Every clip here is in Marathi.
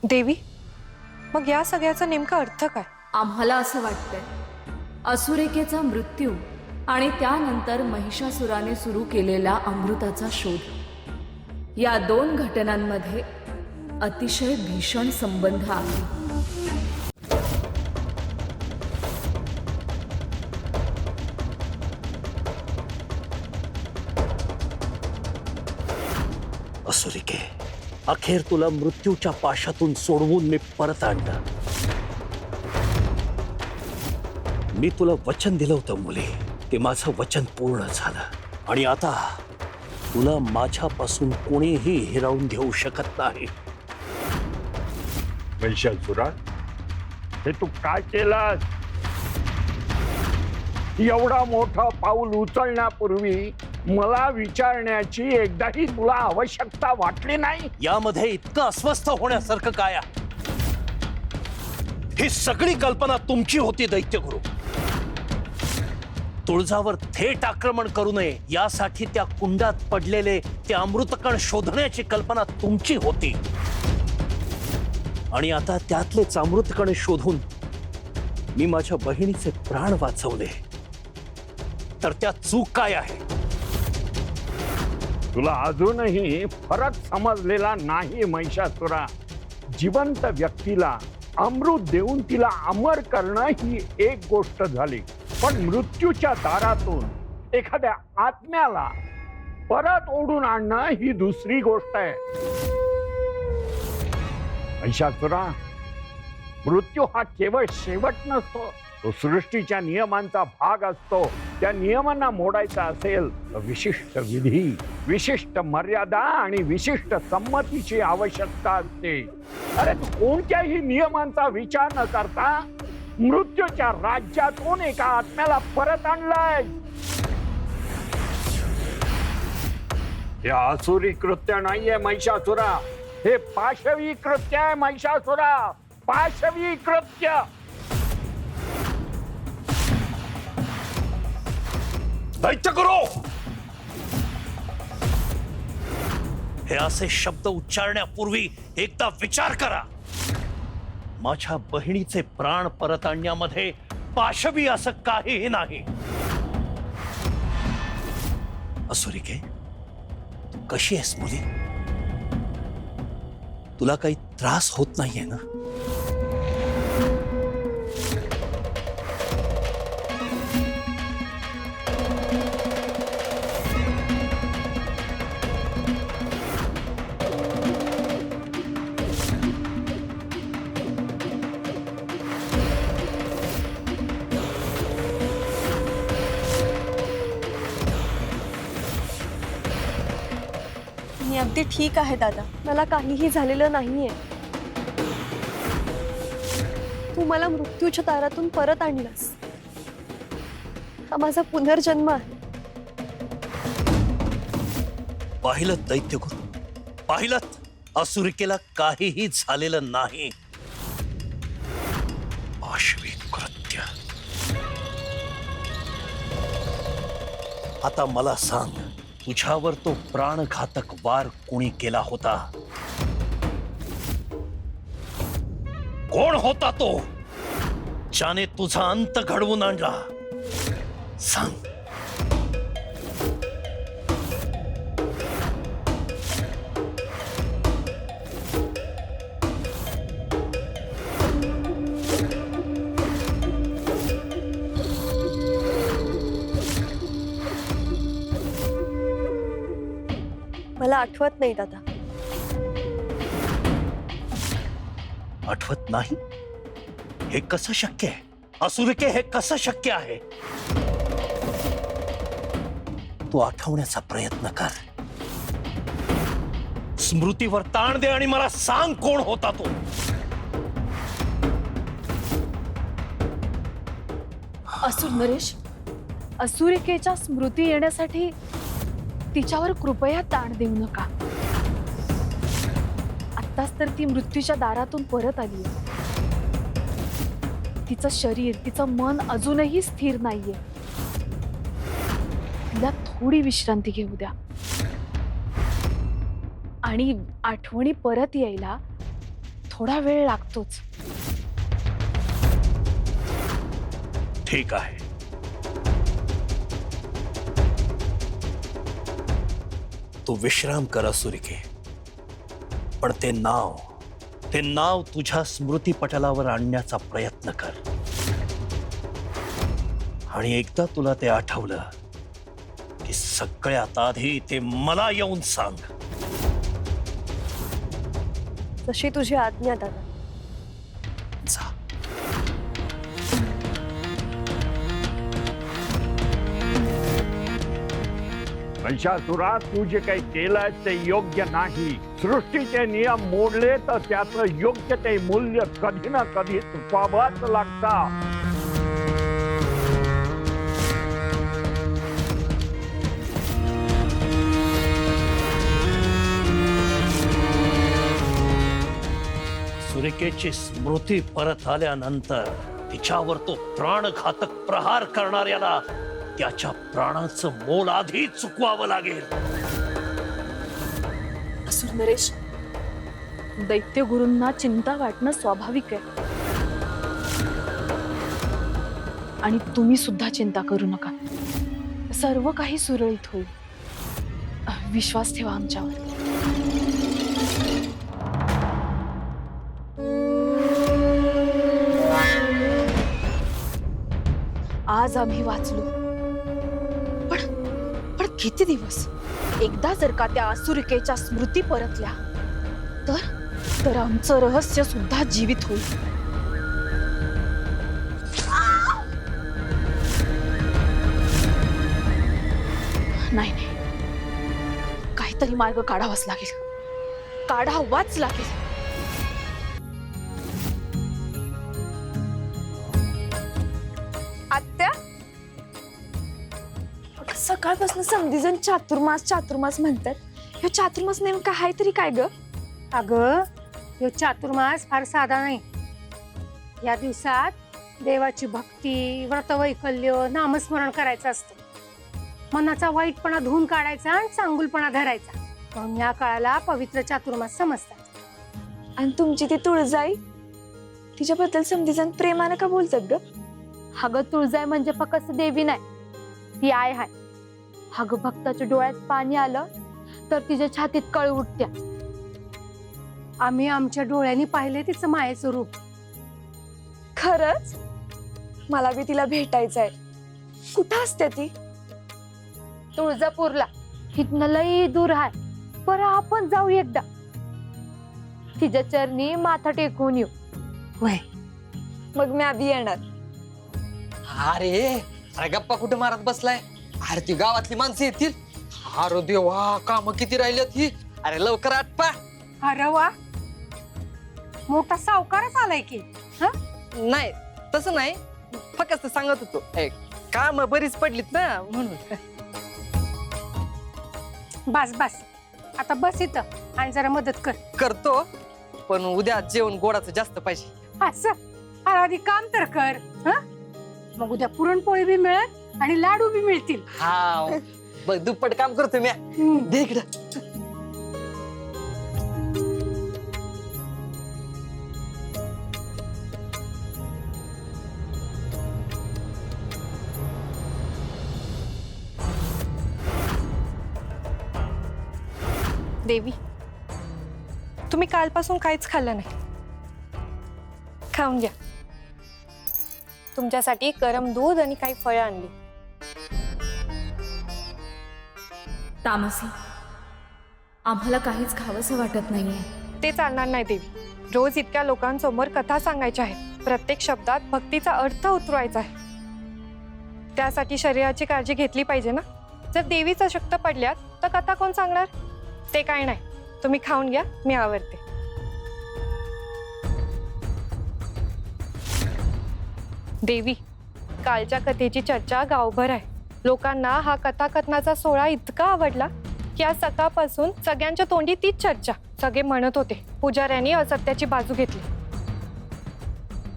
देवी, मग या सगळ्याचा नेमका अर्थ काय? आम्हाला असं वाटतंय असुरेकेचा मृत्यू आणि त्यानंतर महिषासुराने सुरू केलेला अमृताचा शोध या दोन घटनांमध्ये अतिशय भीषण संबंध आहे. असुरिके, अखेर तुला मृत्यूच्या पाशातून सोडवून मी परत आणलं. मी तुला वचन दिलं होतं मुली, ते माझं वचन पूर्ण झालं आणि आता तुला माझ्यापासून कोणीही हिरावून घेऊ शकत नाही. महिषासुरा, हे तू काय केलास? एवढा मोठा पाऊल उचलण्यापूर्वी मला विचारण्याची एकदाही तुला आवश्यकता वाटली नाही? यामध्ये इतकं अस्वस्थ होण्यासारखं काय आहे? ही सगळी कल्पना तुमची होती दैत्यगुरु. तुळजावर थेट आक्रमण करू नये यासाठी त्या कुंडात पडलेले ते अमृतकण शोधण्याची कल्पना तुमची होती. आणि आता त्यातलेच अमृतकण शोधून मी माझ्या बहिणीचे प्राण वाचवले, तर त्या चूक काय आहे? तुला अजूनही फरक समजलेला नाही महिषासुरा. जिवंत व्यक्तीला अमृत देऊन तिला अमर करणं ही एक गोष्ट झाली, पण मृत्यूच्या दारातून एखाद्या आत्म्याला परत ओढून आणणं ही दुसरी गोष्ट आहे. महिषासुरा, मृत्यू हा केवळ शेवट नसतो, तो सृष्टीच्या नियमांचा भाग असतो. त्या नियमांना मोडायचा असेल तर विशिष्ट विधी, विशिष्ट मर्यादा आणि विशिष्ट संमतीची आवश्यकता असते. अरे तू कोणत्याही नियमांचा विचार न करता मृत्यूच्या राज्यातून एका आत्म्याला परत आणलाय. हे आसुरी कृत्य नाहीये महिषासुरा, हे पाशवी कृत्य आहे महिषासुरा, पाशवी कृत्य. दैत्यगुरु, हे असे शब्द उच्चारण्यापूर्वी एकदा विचार करा. माझ्या बहिणीचे प्राण परत आणण्यामध्ये पाशवी असं काहीही नाही. असुरिके, तू कशी आहेस मुली? तुला काही त्रास होत नाहीये ना? मी अगदी ठीक आहे दादा, मला काहीही झालेलं नाहीये. तू मला मृत्यूच्या दारातून परत आणलास. हा माझा पुनर्जन्म आहे. पाहिलं दैत्यगुरु, पाहिलं, असुरिकेला काहीही झालेलं नाही. पाशवी कृत्य. आता मला सांग, तुझ्यावर तो प्राणघातक वार कोणी केला होता? कोण होता तो, ज्याने तुझा अंत घडवून आणला? सांग. मला आठवत नाही दादा. आठवत नाही? हे कसं शक्य आहे? असुरिके, हे कसं शक्य आहे? तू आठवण्याचा प्रयत्न कर. स्मृतीवर ताण दे आणि मला सांग, कोण होता तो? असुर नरेश, असुरिकेच्या स्मृती येण्यासाठी तिच्यावर कृपया ताण देऊ नका. आत्ताच तर ती मृत्यूच्या दारातून परत आली. तिचं शरीर, तिचं मन अजूनही स्थिर नाहीये. तिला थोडी विश्रांती घेऊ द्या आणि आठवणी परत यायला थोडा वेळ लागतोच. ठीक आहे. तू विश्राम कर असुरिके, पण ते नाव तुझ्या स्मृतीपटलावर आणण्याचा प्रयत्न कर. आणि एकदा तुला ते आठवलं की सगळ्यात आधी ते मला येऊन सांग. जशी तुझी आज्ञा दादा. जा. महिषासुरा, तू जे काही केलंय ते योग्य नाही. सृष्टीचे नियम मोडले तर त्याचं योग्य ते मूल्य कधी ना कधी चुकवावंच लागतं. सुरिकेची स्मृती परत आल्यानंतर तिच्यावर तो प्राणघातक प्रहार करणाऱ्याला त्याच्या प्राणाचं मोल आधी चुकवावं लागेल. असुर नरेश, दैत्य गुरूंना चिंता वाटणं स्वाभाविक आहे. आणि तुम्ही सुद्धा चिंता करू नका. सर्व काही सुरळीत होईल. विश्वास ठेवा आमच्यावर. आज आम्ही वाचलो, पण किती दिवस? एकदा जर का त्या असुरिकेच्या स्मृती परतल्या तर आमचं रहस्य सुद्धा जीवित होईल. नाही, काहीतरी मार्ग काढावाच लागेल. काढावाच लागेल. आत्या, सकाळपासून समधीजण चातुर्मास म्हणतात. ह्यो चातुर्मास नेमका आहे तरी काय ग? अगं, ह्यो चातुर्मास फार साधा नाही. या दिवसात देवाची भक्ती, व्रतवैकल्य, नामस्मरण करायचं असतं. मनाचा वाईटपणा धुवून काढायचा आणि चांगुलपणा धरायचा. म्हणून या काळाला पवित्र चातुर्मास समजतात. आणि तुमची ती तुळजाई, तिच्याबद्दल समधीजण प्रेमानं का बोलतात ग? अगं, तुळजाई म्हणजे फक्त देवी नाही, ती आय हाय. अगं, भक्ताच्या डोळ्यात पाणी आलं तर तिच्या छातीत कळ उठत्या. आम्ही आमच्या डोळ्यांनी पाहिले तिचं मायेचं रूप. खरंच? मला बी तिला भेटायचंय. कुठं असते ती? तुळजापूरला. इथनं लई दूर आहे, पर आपण जाऊ एकदा. तिच्या चरणी माथा टेकून येऊ. वय, मग मी आधी येणार. अरे गप्पा कुठे मारत बसलाय? अरे ती गावातली माणसं येतील. अरे देवा, काम किती राहिल्यात ही. अरे लवकर आटपा. अरे वा, मोठा सावकारच आलाय की. नाही तसं नाही, फक्त सांगत होतो काम बरीच पडलीत ना म्हणून. बस आता बस इथं आणि जरा मदत कर. करतो, पण उद्या जेवण गोडाचं जास्त पाहिजे. असं? अरे आधी काम तर कर. मग उद्या पुरणपोळी बी मिळेल आणि लाडू बी मिळतील. हा बघ, दुप्पट काम करतो मी. दे इकडं. देवी, तुम्ही कालपासून काहीच खाल्लं नाही. खाऊन घ्या. तुमच्यासाठी गरम दूध आणि काही फळं आणली. तामसी, आम्हाला काहीच खावंसं वाटत नाहीये. ते चालणार नाही देवी. रोज इतक्या लोकांसमोर कथा सांगायच्या आहेत. प्रत्येक शब्दात भक्तीचा अर्थ उतरवायचा आहे. त्यासाठी शरीराची काळजी घेतली पाहिजे ना. जर देवीचा शक्त पडल्यात तर कथा कोण सांगणार? ते काय नाही, तुम्ही खाऊन घ्या, मी आवरते. देवी, कालच्या कथेची चर्चा गावभर आहे. लोकांना हा कथाकथनाचा सोहळा इतका आवडला की आज सकाळपासून सगळ्यांच्या तोंडी तीच चर्चा. सगळे म्हणत होते पुजाऱ्यांनी असत्याची बाजू घेतली,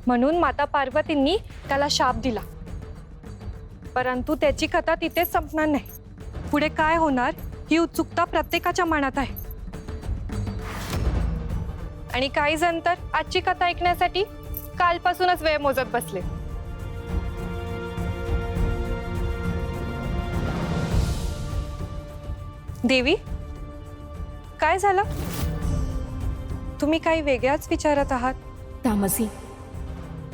म्हणून माता पार्वतींनी त्याला शाप दिला. परंतु त्याची कथा तिथेच संपणार नाही. पुढे काय होणार ही उत्सुकता प्रत्येकाच्या मनात आहे. आणि काही जण तर आजची कथा ऐकण्यासाठी कालपासूनच वेळ मोजत बसले. देवी, काय झालं? तुम्ही काही वेगळ्याच विचारत आहात. तामसी,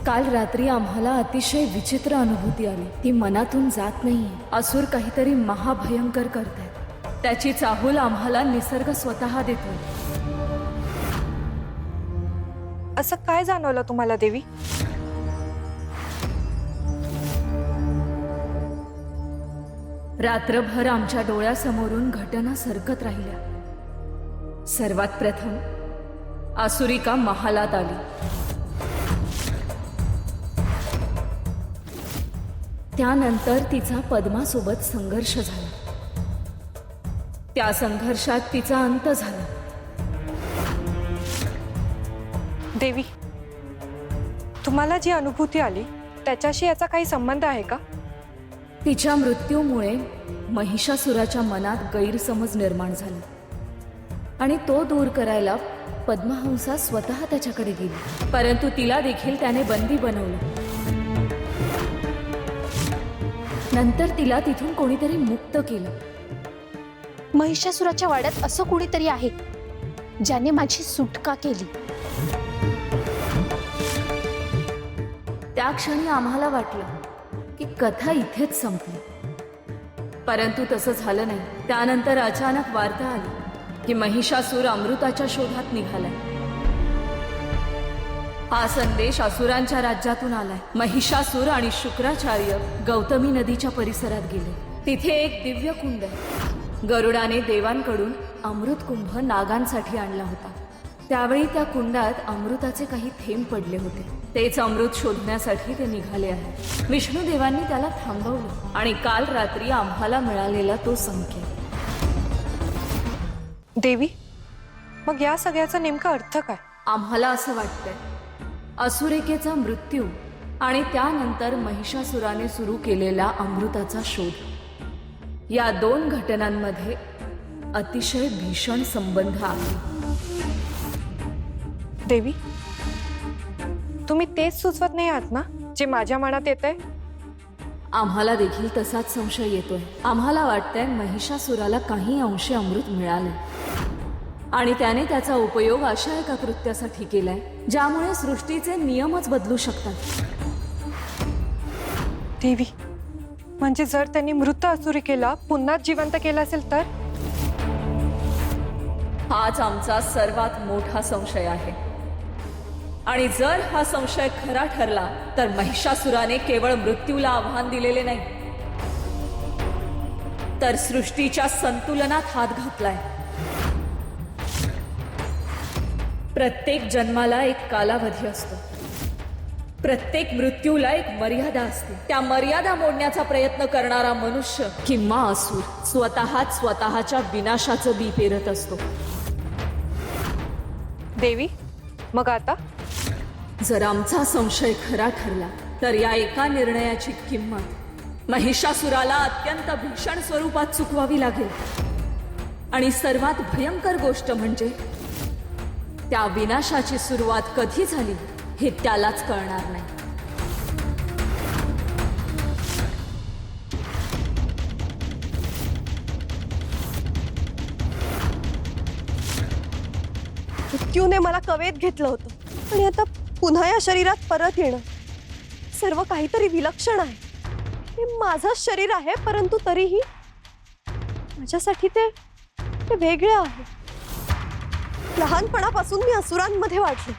काल रात्री आम्हाला अतिशय विचित्र अनुभूती आली. ती मनातून जात नाहीये. असुर काहीतरी महाभयंकर करतायत. त्याची चाहूल आम्हाला निसर्ग स्वतः देतोय. असं काय जाणवलं तुम्हाला देवी? रात्रभर आमच्या डोळ्यासमोरून घटना सरकत राहिल्या. सर्वात प्रथम आसुरिका महालात आली. त्यानंतर तिचा पद्मासोबत संघर्ष झाला. त्या संघर्षात तिचा अंत झाला. देवी, तुम्हाला जी अनुभूती आली त्याच्याशी याचा काही संबंध आहे का? तिच्या मृत्यूमुळे महिषासुराच्या मनात गैरसमज निर्माण झाला आणि तो दूर करायला पद्महंसा स्वतः त्याच्याकडे गेली. परंतु तिला देखील त्याने बंदी बनवलं. नंतर तिला तिथून कोणीतरी मुक्त केलं. महिषासुराच्या वाड्यात असं कुणीतरी आहे ज्याने माझी सुटका केली. त्या क्षणी आम्हाला वाटलं की कथा इथेच संपली. परंतु तसं झालं नाही. त्यानंतर अचानक वार्ता आली की महिषासूर अमृताच्या शोधात निघालाय. हा संदेश असुरांच्या राज्यातून आलाय. महिषासूर आणि शुक्राचार्य गौतमी नदीच्या परिसरात गेले. तिथे एक दिव्य कुंड आहे. गरुडाने देवांकडून अमृत कुंभ नागांसाठी आणला होता. त्यावेळी त्या कुंडात अमृताचे काही थेंब पडले होते. तेच अमृत शोधण्यासाठी ते निघाले आहे. विष्णुदेवांनी त्याला थांबवलं आणि काल रात्री आम्हाला मिळालेला तो संकेत. देवी, मग या सगळ्याचा नेमका अर्थ काय? आम्हाला असं वाटतंय असुरिकेचा मृत्यू आणि त्यानंतर महिषासुराने सुरू केलेला अमृताचा शोध, या दोन घटनांमध्ये अतिशय भीषण संबंध आहे. देवी, तुम्ही तेच सुचवत नाही आहात ना जे माझ्या मनात येतंय? आम्हाला देखील तसाच संशय येतोय. आम्हाला वाटतंय महिषासुराला काही अंशी अमृत मिळालं आणि त्याने त्याचा उपयोग अशा एका कृत्यासाठी केलाय ज्यामुळे सृष्टीचे नियमच बदलू शकतात. देवी, म्हणजे जर त्यांनी मृत असुरिकेला पुन्हा जिवंत केलं असेल तर? हाच आमचा सर्वात मोठा संशय आहे. आणि जर हा संशय खरा ठरला तर महिषासुराने केवळ मृत्यूला आव्हान दिलेले नाही, तर सृष्टीच्या संतुलनात हात घातलाय. प्रत्येक जन्माला एक कालावधी असतो. प्रत्येक मृत्यूला एक मर्यादा असते. त्या मर्यादा मोडण्याचा प्रयत्न करणारा मनुष्य किंवा असुर स्वतःच स्वतःच्या विनाशाचं बी पेरत असतो. देवी, मग आता? जर आमचा संशय खरा ठरला तर या एका निर्णयाची किंमत महिषासुराला अत्यंत भीषण स्वरूपात चुकवावी लागेल. आणि सर्वात भयंकर गोष्ट म्हणजे त्या विनाशाची सुरुवात कधी झाली हे त्यालाच कळणार नाही. मृत्यूने मला कवेत घेतलं होतं आणि आता पुन्हा या शरीरात परत येणं, सर्व काहीतरी विलक्षण आहे. हे माझंच शरीर आहे, परंतु तरीही माझ्यासाठी ते वेगळे आहे. लहानपणापासून मी असुरांमध्ये वाढले,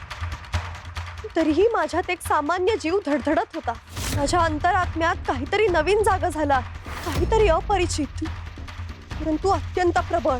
तरीही माझ्यात एक सामान्य जीव धडधडत होता. माझ्या अंतरात्म्यात काहीतरी नवीन जागा झाला, काहीतरी अपरिचित परंतु अत्यंत प्रबळ.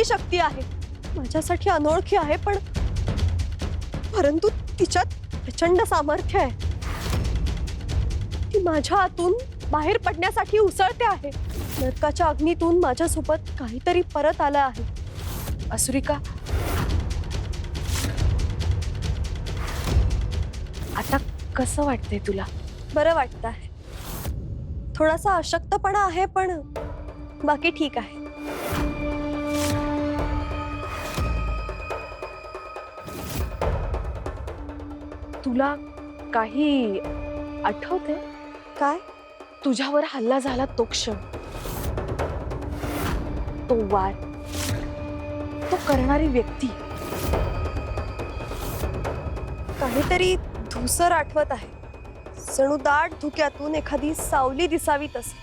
ती शक्ती आहे, माझ्यासाठी अनोळखी आहे, परंतु तिच्यात प्रचंड सामर्थ्य आहे. ती माझ्या आतून बाहेर पडण्यासाठी उसळते आहे. नरकाच्या अग्नीतून माझ्यासोबत काहीतरी परत आलं आहे. असुरिका, आता कसं वाटतंय तुला? बरं वाटतं आहे. थोडासा अशक्तपणा आहे, पण बाकी ठीक आहे. तुला काही आठवते? काय? तुझ्यावर हल्ला झाला तो क्षण, तो वार, तो करणारी व्यक्ती. काहीतरी धूसर आठवत आहे. जणू दाट धुक्यातून एखादी सावली दिसावी तसे.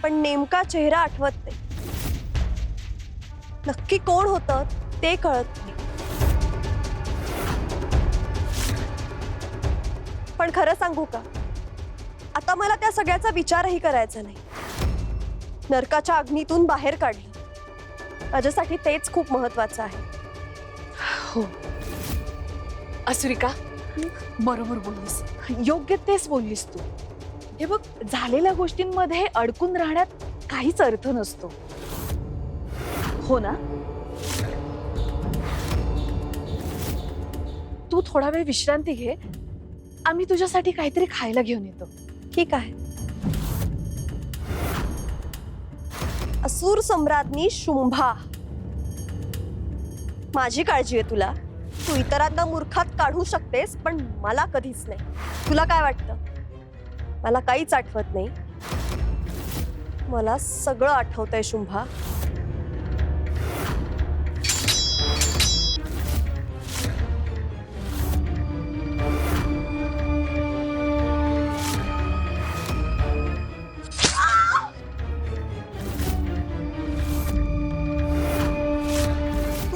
पण नेमका चेहरा आठवत नाही. नक्की कोण होतं ते कळत नाही. पण खरं सांगू का, आता मला त्या सगळ्याचा विचारही करायचा नाही. नरकाच्या अग्नीतून बाहेर काढलं, माझ्यासाठी तेच खूप महत्वाचं आहे. हो असुरिका, बरोबर बोललीस. योग्य तेच बोललीस तू. हे बघ, झालेल्या गोष्टींमध्ये अडकून राहण्यात काहीच अर्थ नसतो, हो ना? तू थोडा वेळ विश्रांती घे. आम्ही तुझ्यासाठी काहीतरी खायला घेऊन येतो. ठीक आहे. असुर सम्राज्ञी शुंभा, माझी काळजी आहे तुला. तू इतरांना मूर्खात काढू शकतेस, पण मला कधीच नाही. तुला काय वाटतं? मला काहीच आठवत नाही. मला सगळं आठवतंय शुंभा.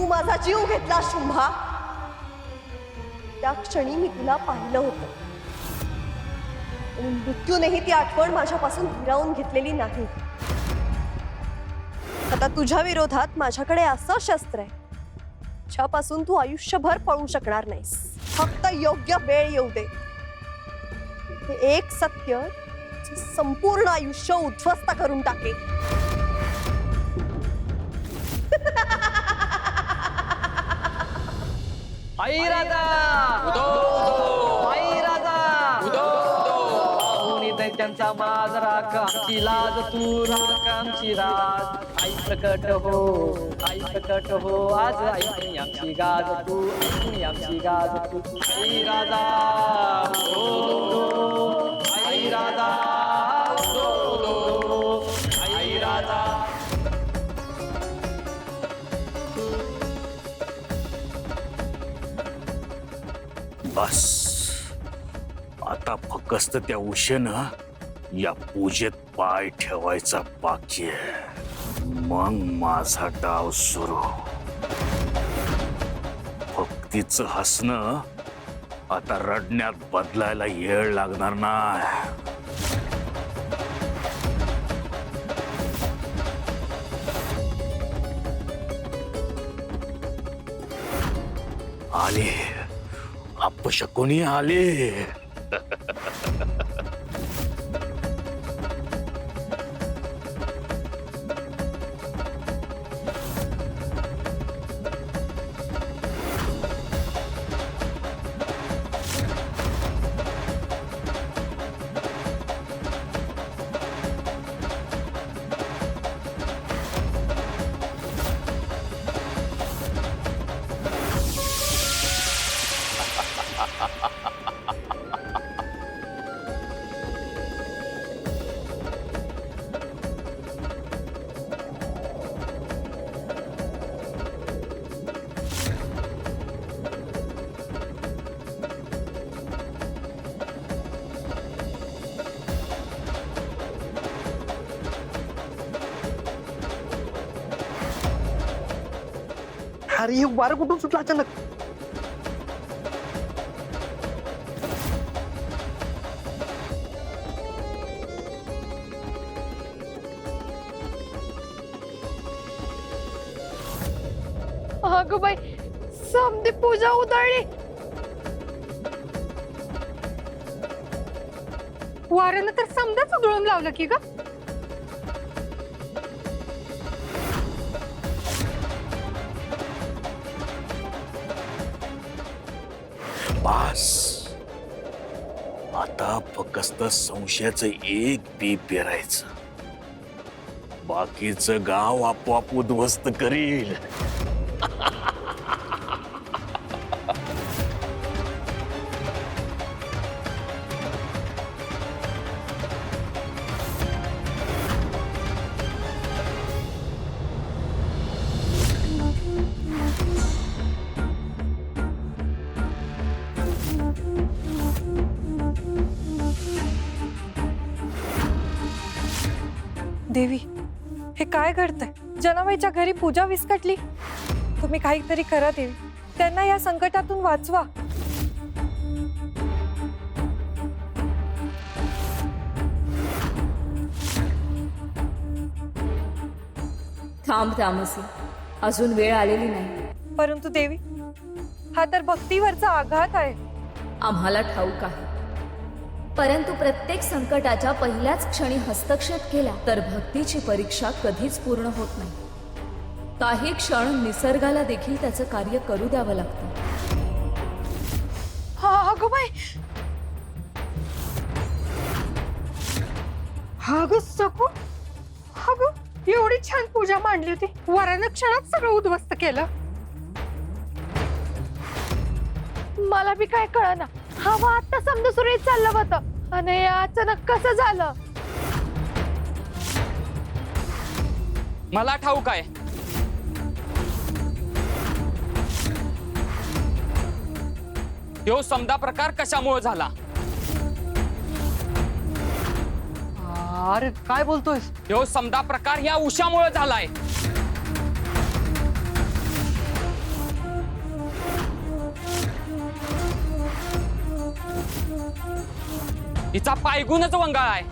माझा जीव घेतला शुंभा. त्या क्षणी मी तुला पाहिलं होतं, आणि मृत्यूनेही ती आठवण माझ्यापासून हिरावून घेतलेली नाही. आता तुझ्या विरोधात माझ्याकडे असं शस्त्र आहे ज्यापासून तू आयुष्यभर पळू शकणार नाहीस. फक्त योग्य वेळ येऊ दे. हे एक सत्य जे संपूर्ण आयुष्य उद्ध्वस्त करून टाकेल. आई राजा उदो आई राजा उदो पाहुणी दैत्यांचा माज राख आमची लाज तू राख आमची राज. आई प्रकट हो, आई प्रकट हो, आज ऐकून आमची गाज तू, ऐकून आमची गाज तू. आई राजा उदो, आई राजा उदो, आई राजा. बस आता फक्त त्या उशेनं या पूजेत पाय ठेवायचा बाकी आहे. मग माझा डाव सुरू. भक्तीचं हसणं आता रडण्यात बदलायला येळ लागणार नाही. आले, अपशकुनी आले. अरे हे वारं कुठून सुटलं अचानक? अगं बाई समधी पूजा उधळली. वाऱ्यानं तर समजाच उधळून लावलं की ग. बास आता फक्त संशयाचं एक बी पेरायचं, बाकीचं गाव आपोआप उद्ध्वस्त करील. देवी, हे काय घडतंय? जनाबाईच्या घरी पूजा विस्कटली. तुम्ही काहीतरी करा देवी, त्यांना या संकटातून वाचवा. थांब तामसी, अजून वेळ आलेली नाही. परंतु देवी, हा तर भक्तीवरचा आघात आहे. आम्हाला ठाऊक आहे, परंतु प्रत्येक संकटाच्या पहिल्याच क्षणी हस्तक्षेप केला तर भक्तीची परीक्षा कधीच पूर्ण होत नाही. काही क्षण निसर्गाला देखील त्याचं कार्य करू द्यावं लागतं. हा अगं बाई, हा ग सकू, हा ग एवढी छान पूजा मांडली होती, वरानं क्षणात सगळं उद्ध्वस्त केलं. मला बी काय कळना, हवा आता समजा सुरळीत चाललं होतं आणि अचानक कसं झालं? मला ठाऊक आहे. ह्यो समदा प्रकार कशामुळे झाला? अरे काय बोलतोयस? ह्यो समदा प्रकार ह्या उशामुळे झालाय. तिचा पायगुणच वंगाळ आहे.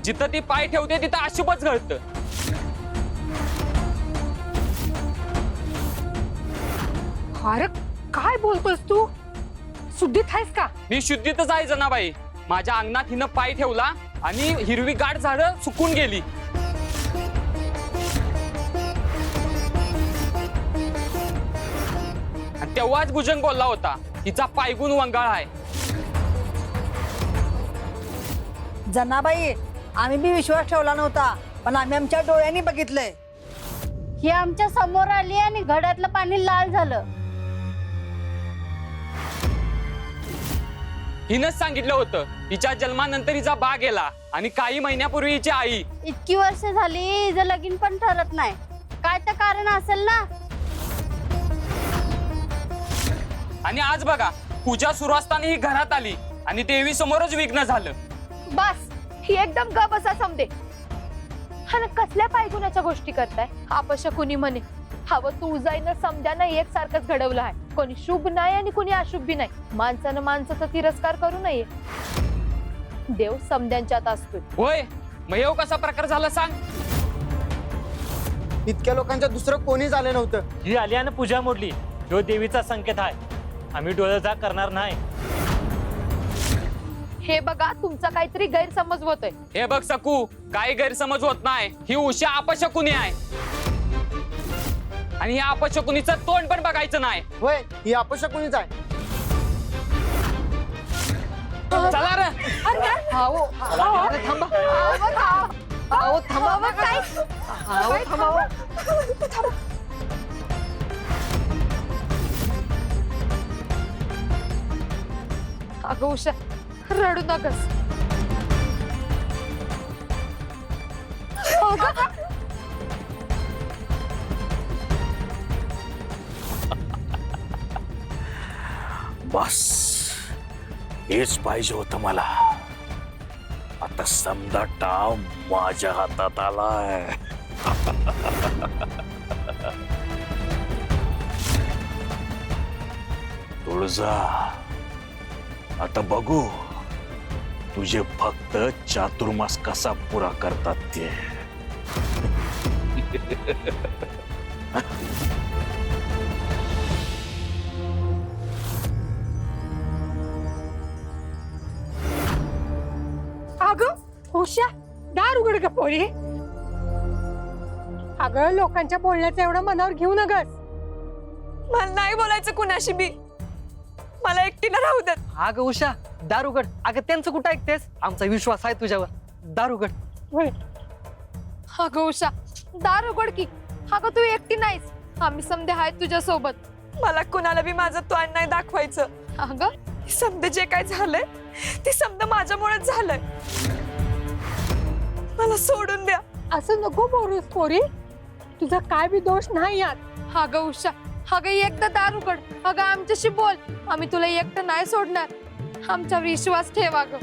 जिथं ती पाय ठेवते तिथं अशुभच घडतं. अरे काय बोलतोस तू? शुद्धीत आहेस का? मी शुद्धीतच आहे जनाबाई. माझ्या अंगणात हिनं पाय ठेवला आणि हिरवी गाठ झाडं सुकून गेली. आणि तेव्हाच भुजंग बोलला होता, हिचा पायगुण वंगाळ आहे. जनाबाई, आम्ही बी विश्वास ठेवला नव्हता, पण आम्ही आमच्या डोळ्यांनी बघितलंय. ही आमच्या समोर आली आणि घड्यातलं पाणी लाल झालं. हिनंच सांगितलं होतं, हिच्या जन्मानंतर हिचा बा गेला आणि काही महिन्यापूर्वी हिची आई. इतकी वर्ष झाली हिचं लगीन पण ठरत नाही. काय तर कारण असेल ना. आणि आज बघा, पूजा सुरू असताना ही घरात आली आणि देवी समोरच विघ्न झालं. बस ही एकदम ग बसा समजे. हा ना कसल्या पायगुणाच्या गोष्टी करताय? अपशकुनी म्हणे हवं तू जाईन समजानं एकसारखंच घडवलं आहे. कोणी शुभ नाही आणि कोणी अशुभ बी नाही. माणसानं माणसाचा तिरस्कार करू नये. देव समद्यांच्यात असतोय. होय, मग येऊ कसा प्रकार झाला सांग? इतक्या लोकांच्या दुसरं कोणीच आलं नव्हतं. ही आली आणि पूजा मोडली. जो देवीचा संकेत आहे. आम्ही डोळ्याचा करणार नाही. हे बघा, तुमचा काहीतरी गैरसमज होतोय. हे बघ सकू, काही गैरसमज होत नाही. ही उषा अपशकुनी आहे आणि या अपशकुनीचं तोंड पण बघायचं नाही. होय, ही अपशकुनीच आहे. चला रे. अगं उषा, रडू नकस. बस हेच पाहिजे होतं मला. आता समजा डाव माझ्या हातात आलाय. तुळजा, आता बघू तुझे भक्त चातुर्मास कसा पुरा करतात ते. सोड ग पोरी. अगं लोकांच्या बोलण्याचं एवढं मनावर घेऊ नगस. मला नाही बोलायचं कुणाशी बी. मला एकटीला राहू देत. अगं उषा दार उघड. अगं त्यांचं कुठं ऐकतेस? आमचा विश्वास आहे तुझ्यावर. दार उघड. होय. अगं उषा दार उघड की. अगं तू एकटी नाहीस, आम्ही समधे आहेत तुझ्या सोबत. मला कुणाला बी माझं तोंड नाही दाखवायचं. अगं समजा जे काय झालंय ते समजा माझ्यामुळेच झालंय. मला सोडून द्या. असं नको बोलूस पोरी. तुझा काय बी दोष नाही यात. अगं उषा, अगं एकदा दार उघड. अगं आमच्याशी बोल. आम्ही तुला एकटं नाही सोडणार. आमच्यावर विश्वास ठेवा ग.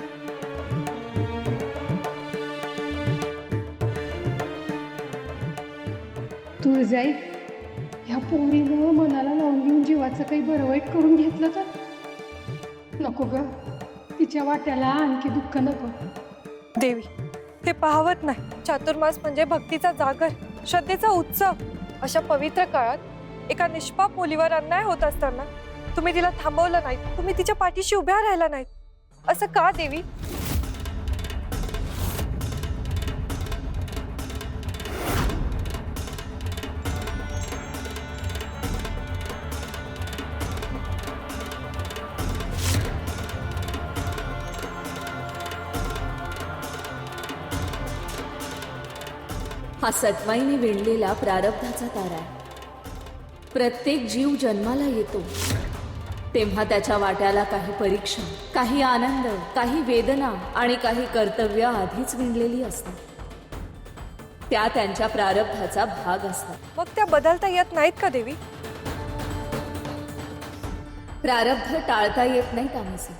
तू जाई ह्या पोरीनं मनाला लावून घेऊन जीवाचं काही बरं वाईट करून घेतलं तर नको ग. तिच्या वाट्याला आणखी दुःख नको. देवी, ते पाहवत नाही. चातुर्मास म्हणजे भक्तीचा जागर, श्रद्धेचा उत्सव. अशा पवित्र काळात एका निष्पाप मुलीवर अन्याय होत असताना तुम्ही तिला थांबवलं नाही, तुम्ही तिच्या पाठीशी उभ्या राहिला नाहीत. असं का देवी? हा सटवाईने विणलेला प्रारब्धाचा तारा आहे. प्रत्येक जीव जन्माला येतो तेव्हा त्याच्या वाट्याला काही परीक्षा, काही आनंद, काही वेदना आणि काही कर्तव्य आधीच विणलेली असतात. त्या त्यांच्या प्रारब्धाचा भाग असतात. मग त्या बदलता येत नाहीत का देवी? प्रारब्ध टाळता येत नाही तामसी,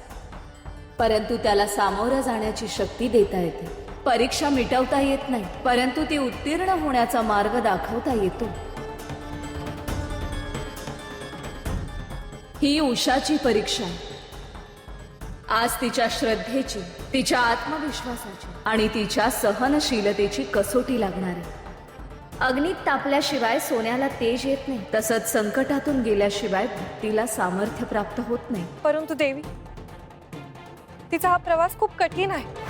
परंतु त्याला सामोरं जाण्याची शक्ती देता येते. परीक्षा मिटवता येत नाही, परंतु ती उत्तीर्ण होण्याचा मार्ग दाखवता येतो. ही उषाची परीक्षा आज तिच्या श्रद्धेची, तिच्या आत्मविश्वासाची आणि तिच्या सहनशीलतेची कसोटी लागणार आहे. अग्नीत तापल्याशिवाय सोन्याला तेज येत नाही, तसंच संकटातून गेल्याशिवाय भक्तीला सामर्थ्य प्राप्त होत नाही. परंतु देवी, तिचा हा प्रवास खूप कठीण आहे.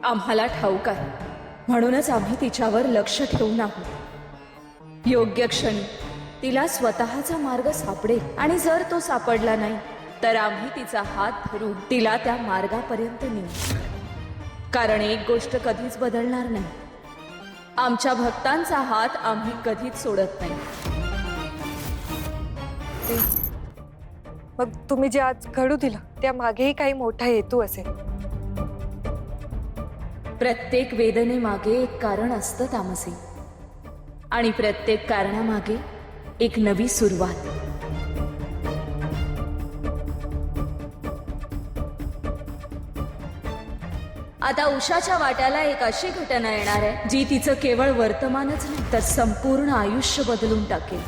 आम्हाला ठाऊक आहे, म्हणूनच आम्ही तिच्यावर लक्ष ठेवून आहोत. योग्य क्षणी तिला स्वतःचा मार्ग सापडेल आणि जर तो सापडला नाही तर आम्ही तिचा हात धरून तिला त्या मार्गापर्यंत नेऊ. कारण एक गोष्ट कधीच बदलणार नाही, आमच्या भक्तांचा हात आम्ही कधीच सोडत नाही. मग तुम्ही जे आज घडू दिलं त्या मागेही काही मोठा हेतू असेल. प्रत्येक वेदनेमागे एक कारण असतं तामसी, आणि प्रत्येक कारणामागे एक नवी सुरुवात. आता उषाच्या वाट्याला एक अशी घटना येणार आहे जी तिचं केवळ वर्तमानच नाही तर संपूर्ण आयुष्य बदलून टाकेल.